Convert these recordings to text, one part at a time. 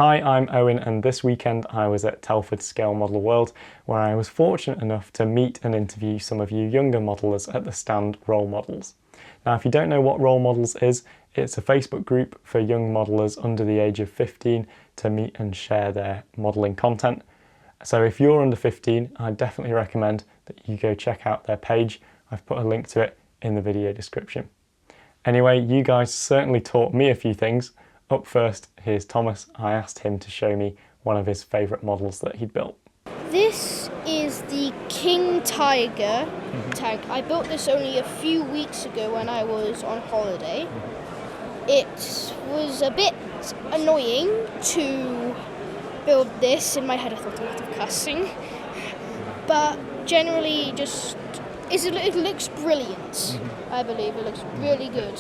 Hi, I'm Owen, and this weekend I was at Telford Scale Model World, where I was fortunate enough to meet and interview some of you younger modellers at the stand Role Models. Now, if you don't know what Role Models is, it's a Facebook group for young modellers under the age of 15 to meet and share their modelling content. So if you're under 15, I definitely recommend that you go check out their page. I've put a link to it in the video description. Anyway, you guys certainly taught me a few things. Up first, here's Thomas. I asked him to show me one of his favourite models that he'd built. This is the King Tiger tank. I built this only a few weeks ago when I was on holiday. It was a bit annoying to build this. In my head I thought a lot of cussing, but generally it looks brilliant. I believe it looks really good.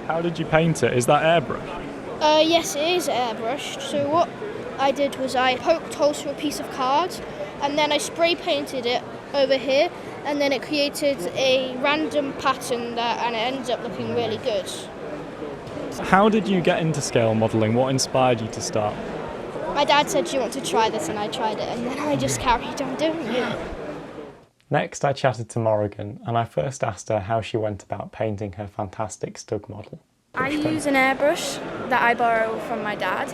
How did you paint it? Is that airbrush? Yes, it is airbrushed. So what I did was I poked holes through a piece of card and then I spray painted it over here, and then it created a random pattern and it ends up looking really good. How did you get into scale modelling? What inspired you to start? My dad said, "Do you want to try this?" and I tried it, and then I just carried on doing it. Next, I chatted to Morrigan, and I first asked her how she went about painting her fantastic Stug model. I use an airbrush that I borrow from my dad,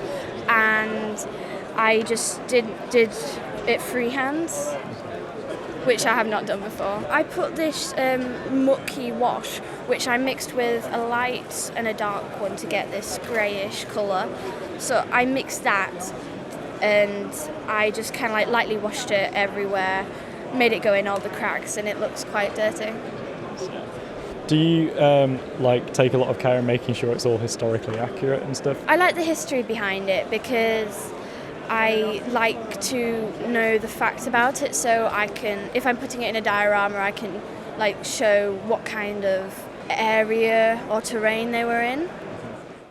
and I just did it freehand, which I have not done before. I put this mucky wash, which I mixed with a light and a dark one to get this greyish colour. So I mixed that, and I just kind of like lightly washed it everywhere, made it go in all the cracks, and it looks quite dirty. Do you take a lot of care in making sure it's all historically accurate and stuff? I like the history behind it because I like to know the facts about it, so I can, if I'm putting it in a diorama, I can show what kind of area or terrain they were in.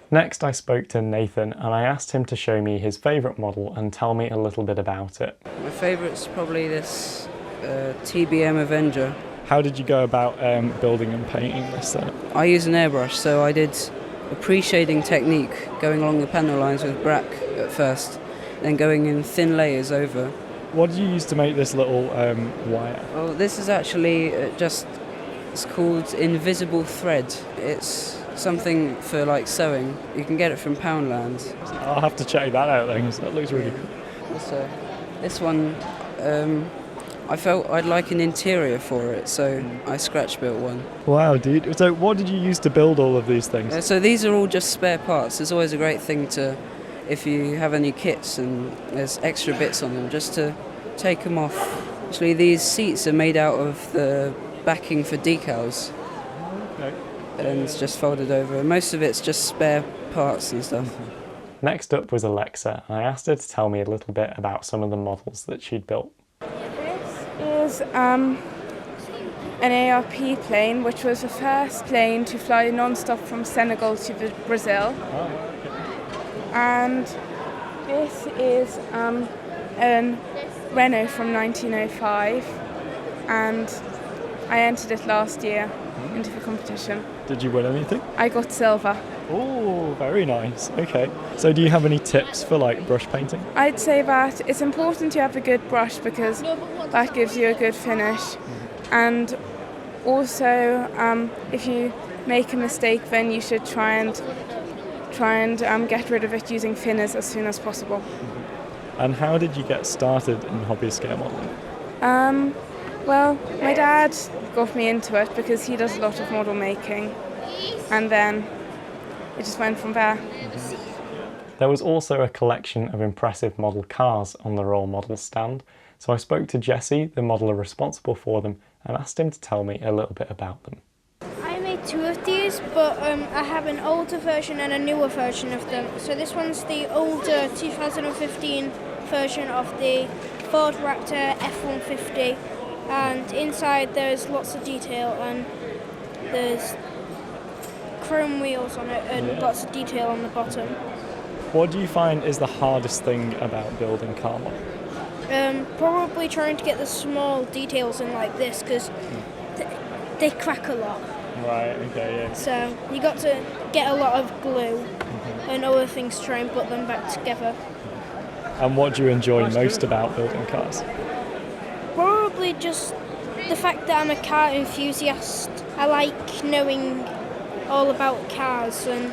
Next, I spoke to Nathan, and I asked him to show me his favourite model and tell me a little bit about it. My favourite's probably this TBM Avenger. How did you go about building and painting this then? I use an airbrush, so I did a pre-shading technique going along the panel lines with brack at first, then going in thin layers over. What did you use to make this little wire? Well, this is actually it's called invisible thread. It's something for sewing. You can get it from Poundland. I'll have to check that out then, because that looks really cool. So, this one, I felt I'd like an interior for it, so I scratch built one. Wow, dude. So what did you use to build all of these things? So these are all just spare parts. It's always a great thing to, if you have any kits and there's extra bits on them, just to take them off. Actually, these seats are made out of the backing for decals. Okay. And it's just folded over. Most of it's just spare parts and stuff. Next up was Alexa, and I asked her to tell me a little bit about some of the models that she'd built. This is an ARP plane, which was the first plane to fly non-stop from Senegal to Brazil. Oh, okay. And this is a Renault from 1905, and I entered it last year into the competition. Did you win anything? I got silver. Oh, very nice. Okay. So do you have any tips for brush painting? I'd say that it's important to have a good brush because that gives you a good finish. And also, if you make a mistake, then you should try and get rid of it using thinners as soon as possible. And how did you get started in hobby scale modelling? Well, my dad got me into it because he does a lot of model making, and then it just went from there. There was also a collection of impressive model cars on the Role Model stand, so I spoke to Jesse, the modeller responsible for them, and asked him to tell me a little bit about them. I made two of these, but I have an older version and a newer version of them. So this one's the older 2015 version of the Ford Raptor F-150, and inside there's lots of detail, and there's chrome wheels on it and lots of detail on the bottom. What do you find is the hardest thing about building car models? Probably trying to get the small details in like this, because they crack a lot. Right, okay, yeah. So you got to get a lot of glue and other things to try and put them back together. And what do you enjoy most about building cars? Probably just the fact that I'm a car enthusiast. I like knowing all about cars, and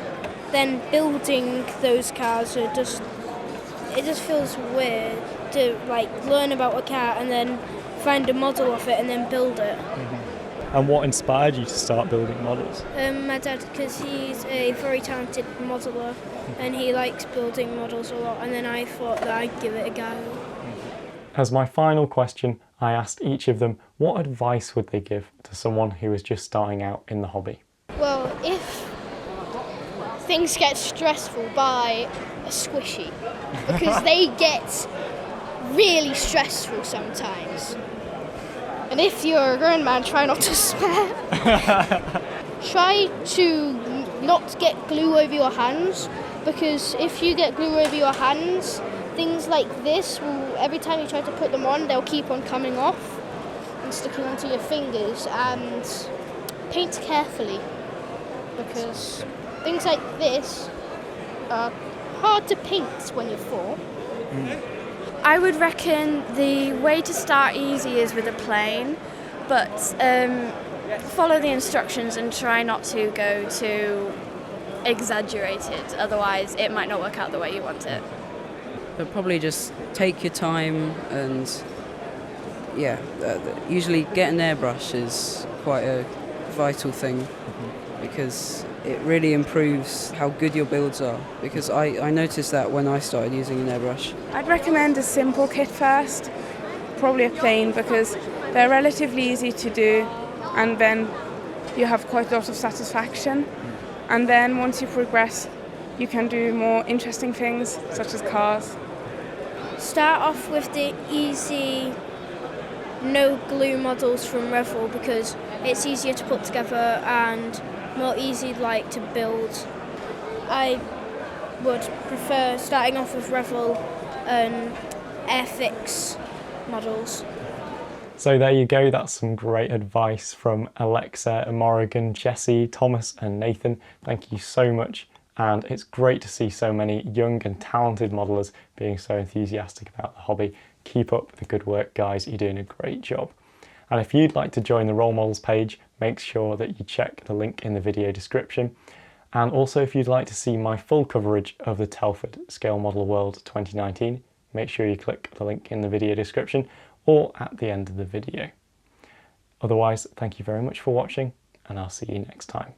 then building those cars it just feels weird to like learn about a car and then find a model of it and then build it. And what inspired you to start building models? My dad, because he's a very talented modeler and he likes building models a lot, and then I thought that I'd give it a go. As my final question, I asked each of them what advice would they give to someone who is just starting out in the hobby? Well, if things get stressful, buy a squishy, because they get really stressful sometimes. And if you're a grown man, try not to swear. Try to not get glue over your hands, because if you get glue over your hands, things like this will, every time you try to put them on, they'll keep on coming off and sticking onto your fingers. And paint carefully, because things like this are hard to paint when you're 4. I would reckon the way to start easy is with a plane, but follow the instructions and try not to go too exaggerated, otherwise it might not work out the way you want it. But probably just take your time and usually get an airbrush is quite a vital thing because it really improves how good your builds are, because I noticed that when I started using an airbrush. I'd recommend a simple kit first, probably a plane, because they're relatively easy to do and then you have quite a lot of satisfaction. And then once you progress, you can do more interesting things such as cars. Start off with the easy no glue models from Revel, because it's easier to put together and more easy to build. I would prefer starting off with Revel and Airfix models. So there you go, that's some great advice from Alexa and Morrigan, Jesse, Thomas and Nathan. Thank you so much, and it's great to see so many young and talented modelers being so enthusiastic about the hobby. Keep up the good work, guys, you're doing a great job. And if you'd like to join the role models page, make sure that you check the link in the video description. And also, if you'd like to see my full coverage of the Telford Scale Model World 2019, make sure you click the link in the video description or at the end of the video. Otherwise, thank you very much for watching, and I'll see you next time.